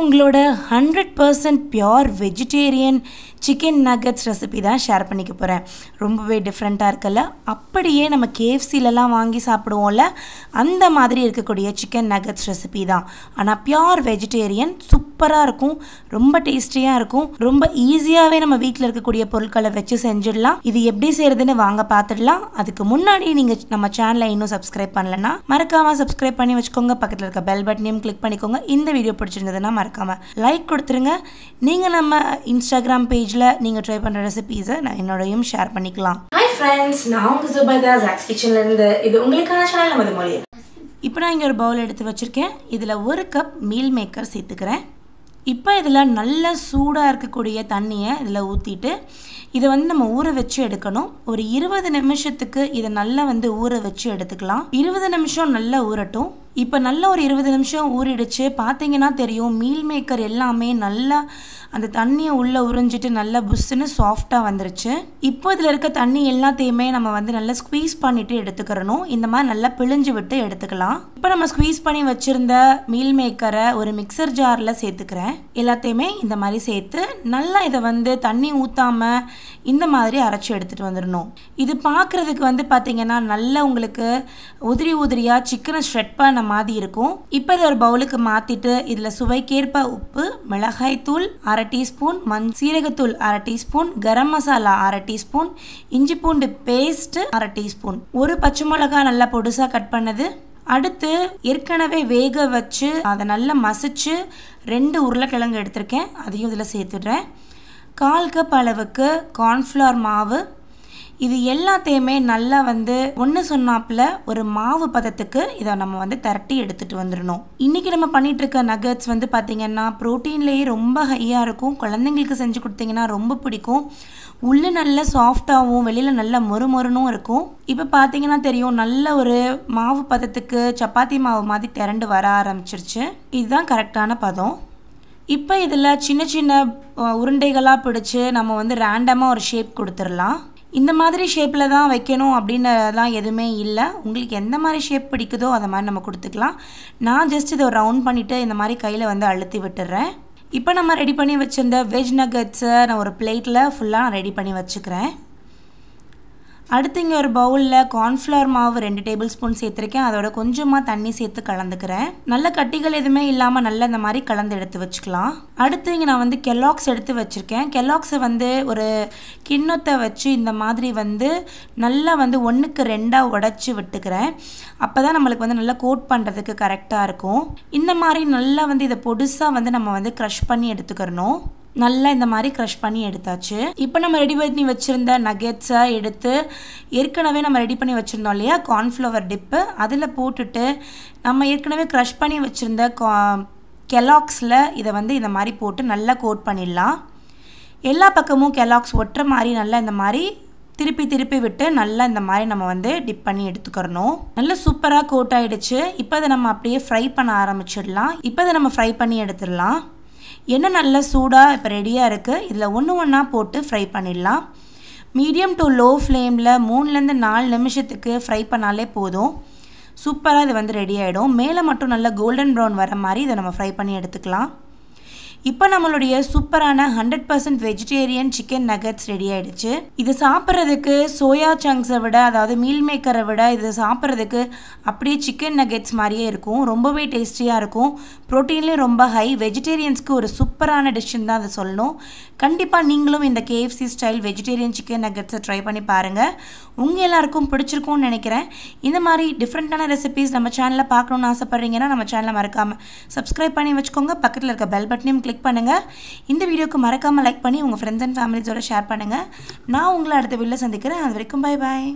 உங்களோட 100% pure vegetarian chicken nuggets recipe தான் share பண்ணிக்க போகிறேன். ரொம்பவே டிஃப்ரெண்ட்டாக இருக்குல்ல. அப்படியே நம்ம KFCலலாம் வாங்கி சாப்பிடுவோம்ல, அந்த மாதிரி இருக்கக்கூடிய சிக்கன் நகட்ஸ் ரெசிபி தான். ஆனால் பியூர் வெஜிடேரியன், சூப்பராக இருக்கும், ரொம்ப டேஸ்டியாக இருக்கும், ரொம்ப ஈஸியாகவே நம்ம வீட்டில் இருக்கக்கூடிய பொருட்களை வச்சு செஞ்சிடலாம். இது எப்படி செய்கிறதுன்னு வாங்க பார்த்துடலாம். அதுக்கு முன்னாடி நீங்கள் நம்ம சேனலை இன்னும் சப்ஸ்கிரைப் பண்ணலன்னா மறக்காமல் சப்ஸ்கிரைப் பண்ணி வச்சுக்கோங்க. பக்கத்தில் இருக்க பெல் பட்டனையும் கிளிக் பண்ணிக்கோங்க. இந்த வீடியோ பிடிச்சிருந்ததுன்னா மறக்காமல் லைக் கொடுத்துருங்க. நீங்கள் நம்ம இன்ஸ்டாகிராம் பேஜில் நீங்கள் ட்ரை பண்ணுற ரெசிபீஸை நான் என்னோடையும் ஷேர் பண்ணிக்கலாம். ஹாய் ஃப்ரெண்ட்ஸ், நான் உங்கள் சுபைதா ஜாக்ஸ் கிச்சன்லேருந்து. இது உங்களுக்கான சேனல் மது மொழி. இப்போ நான் இங்கே ஒரு பவுல் எடுத்து வச்சுருக்கேன். இதில் 1 கப் மீல் மேக்கர் சேர்த்துக்கிறேன். இப்போ இதில் நல்ல சூடாக இருக்கக்கூடிய தண்ணியை இதில் ஊற்றிட்டு இதை நம்ம ஊற வச்சு எடுக்கணும். ஒரு 20 நிமிஷத்துக்கு இதை நல்லா ஊற வச்சு எடுத்துக்கலாம். 20 நிமிஷம் நல்லா ஊறட்டும். இப்போ நல்லா ஒரு 20 நிமிஷம் ஊறிடுச்சு. பார்த்தீங்கன்னா தெரியும், மீல் மேக்கர் எல்லாமே நல்லா அந்த தண்ணியை உள்ளே உறிஞ்சிட்டு நல்லா புஷ்ஷுன்னு சாஃப்டாக வந்துருச்சு. இப்போ இதில் இருக்க தண்ணி எல்லாத்தையுமே நம்ம நல்லா ஸ்குவீஸ் பண்ணிவிட்டு எடுத்துக்கிறணும். இந்த மாதிரி நல்லா பிழிஞ்சு விட்டு எடுத்துக்கலாம். இப்போ நம்ம ஸ்குவீஸ் பண்ணி வச்சுருந்த மீல் மேக்கரை ஒரு மிக்சர் ஜாரில் சேர்த்துக்கிறேன். எல்லாத்தையுமே இந்த மாதிரி சேர்த்து நல்லா இதை தண்ணி ஊற்றாமல் இந்த மாதிரி அரைச்சி எடுத்துகிட்டு வந்துடணும். இது பார்க்குறதுக்கு பார்த்தீங்கன்னா நல்லா உங்களுக்கு உதிரியாக சிக்கனை ஷ்ரெட் பண்ண மாதிரி இருக்கும். இப்போ இதை ஒரு பவுலுக்கு மாற்றிட்டு இதில் சுவைக்கேற்ப உப்பு, மிளகாய்த்தூள் 1/2 டீஸ்பூன், சீரகத்தூள் 1/2 டீஸ்பூன், கரம் மசாலா 1/2 டீஸ்பூன், இஞ்சி பூண்டு பேஸ்ட் 1/2 டீஸ்பூன், ஒரு பச்சை மிளகாய் நல்லா பொடுசாக கட் பண்ணது. அடுத்து ஏற்கனவே வேக வச்சு அதை நல்லா மசிச்சு 2 உருளைக்கிழங்கு எடுத்திருக்கேன், அதையும் இதில் சேர்த்துடுறேன். 1/4 கப் அளவுக்கு கார்ன்ஃப்ளவர் மாவு. இது எல்லாத்தையுமே நல்லா ஒன்று சொன்னாப்பில் ஒரு மாவு பதத்துக்கு இதை நம்ம திரட்டி எடுத்துகிட்டு வந்துடணும். இன்றைக்கி நம்ம பண்ணிகிட்ருக்க நகட்ஸ் பார்த்திங்கன்னா ப்ரோட்டீன்லேயே ரொம்ப ஹையாக இருக்கும். குழந்தைங்களுக்கு செஞ்சு கொடுத்தீங்கன்னா ரொம்ப பிடிக்கும். உள்ளே நல்லா சாஃப்டாகவும் வெளியில் நல்லா மொறுமொறுனும் இருக்கும். இப்போ பார்த்தீங்கன்னா தெரியும், நல்ல ஒரு மாவு பதத்துக்கு சப்பாத்தி மாவு மாதிரி திரண்டு வர ஆரம்பிச்சிருச்சு. இதுதான் கரெக்டான பதம். இப்போ இதில் சின்ன சின்ன உருண்டைகளாக பிடிச்சி நம்ம ரேண்டமாக ஒரு ஷேப் கொடுத்துடலாம். இந்த மாதிரி ஷேப்பில் தான் வைக்கணும் அப்படின்றதெல்லாம் எதுவுமே இல்லை. உங்களுக்கு எந்த மாதிரி ஷேப் பிடிக்குதோ அதை மாதிரி நம்ம கொடுத்துக்கலாம். நான் ஜஸ்ட் இதை ரவுண்ட் பண்ணிவிட்டு இந்த மாதிரி கையில் அழுத்தி விட்டுடுறேன். இப்போ நம்ம ரெடி பண்ணி வச்சுருந்த வெஜ் நகட்ஸை நான் ஒரு பிளேட்டில் ஃபுல்லாக நான் ரெடி பண்ணி வச்சுக்கிறேன். அடுத்து இங்கே ஒரு பவுலில் கார்ன்ஃப்ளவர் மாவு 2 டேபிள் ஸ்பூன் சேர்த்துருக்கேன். அதோட கொஞ்சமாக தண்ணி சேர்த்து கலந்துக்கிறேன். நல்ல கட்டிகள் எதுவுமே இல்லாமல் நல்லா இந்த மாதிரி கலந்து எடுத்து வச்சுக்கலாம். அடுத்து இங்கே நான் கெல்லாக்ஸ் எடுத்து வச்சுருக்கேன். கெல்லாக்ஸை ஒரு கிண்ணத்தை வச்சு இந்த மாதிரி நல்லா 1க்கு 2ஆக உடச்சி விட்டுக்கிறேன். அப்போ தான் நம்மளுக்கு நல்லா கோட் பண்ணுறதுக்கு கரெக்டாக இருக்கும். இந்த மாதிரி நல்லா இதை பொடுசாக நம்ம க்ரஷ் பண்ணி எடுத்துக்கிறணும். நல்லா இந்த மாதிரி க்ரஷ் பண்ணி எடுத்தாச்சு. இப்போ நம்ம ரெடி பண்ணி வச்சுருந்த நகெட்ஸை எடுத்து ஏற்கனவே நம்ம ரெடி பண்ணி வச்சுருந்தோம் இல்லையா கார்ன்ஃப்ளவர் டிப்பு, அதில் போட்டுட்டு நம்ம ஏற்கனவே க்ரஷ் பண்ணி வச்சுருந்த கெல்லாக்ஸில் இதை இந்த மாதிரி போட்டு நல்லா கோட் பண்ணிடலாம். எல்லா பக்கமும் கெல்லாக்ஸ் ஒட்டுற மாதிரி நல்லா இந்த மாதிரி திருப்பி விட்டு நல்லா இந்த மாதிரி நம்ம டிப் பண்ணி எடுத்துக்கிறணும். நல்லா சூப்பராக கோட் ஆகிடுச்சு. இப்போ இதை நம்ம அப்படியே ஃப்ரை பண்ண ஆரம்பிச்சிடலாம். இப்போ இதை நம்ம ஃப்ரை பண்ணி எடுத்துடலாம். எண்ணெய் நல்லா சூடாக இப்போ ரெடியாக இருக்குது. இதில் ஒன்றா போட்டு ஃப்ரை பண்ணிடலாம். மீடியம் டு லோ ஃப்ளேமில் 3லேருந்து 4 நிமிஷத்துக்கு ஃப்ரை பண்ணாலே போதும். சூப்பராக இது ரெடி ஆகிடும். மேலே மட்டும் நல்லா கோல்டன் ப்ரௌன் வர மாதிரி இதை நம்ம ஃப்ரை பண்ணி எடுத்துக்கலாம். இப்போ நம்மளுடைய சூப்பரான 100% வெஜிடேரியன் சிக்கன் நகட்ஸ் ரெடி ஆகிடுச்சு. இது சாப்பிட்றதுக்கு சோயா சங்க்ஸை விட, அதாவது மீல் மேக்கரை விட இது சாப்பிட்றதுக்கு அப்படியே சிக்கன் நகட்ஸ் மாதிரியே இருக்கும். ரொம்பவே டேஸ்டியாக இருக்கும். ப்ரோட்டீன்லேயும் ரொம்ப ஹை. வெஜிடேரியன்ஸ்க்கு ஒரு சூப்பரான டிஷ்ஷுன்னு தான் அதை சொல்லணும். கண்டிப்பாக நீங்களும் இந்த KFC ஸ்டைல் வெஜிடேரியன் சிக்கன் நகட்ஸை ட்ரை பண்ணி பாருங்கள். உங்கள் எல்லாருக்கும் பிடிச்சிருக்கும்னு நினைக்கிறேன். இந்த மாதிரி டிஃப்ரெண்ட்டான ரெசிபீஸ் நம்ம சேனலில் பார்க்கணுன்னு ஆசைப்பட்றீங்கன்னா நம்ம சேனலை மறக்காமல் சப்ஸ்கிரைப் பண்ணி வச்சுக்கோங்க. பக்கத்தில் இருக்க பெல் பட்டனையும் கிளிக் பண்ணுங்கள். இந்த வீடியோக்கு மறக்காமல் லைக் பண்ணி உங்கள் ஃப்ரெண்ட்ஸ் அண்ட் ஃபேமிலிஸோட ஷேர் பண்ணுங்கள். நான் உங்களை அடுத்த வீடியோவில் சந்திக்கிறேன். அது வரைக்கும் பை பாய்.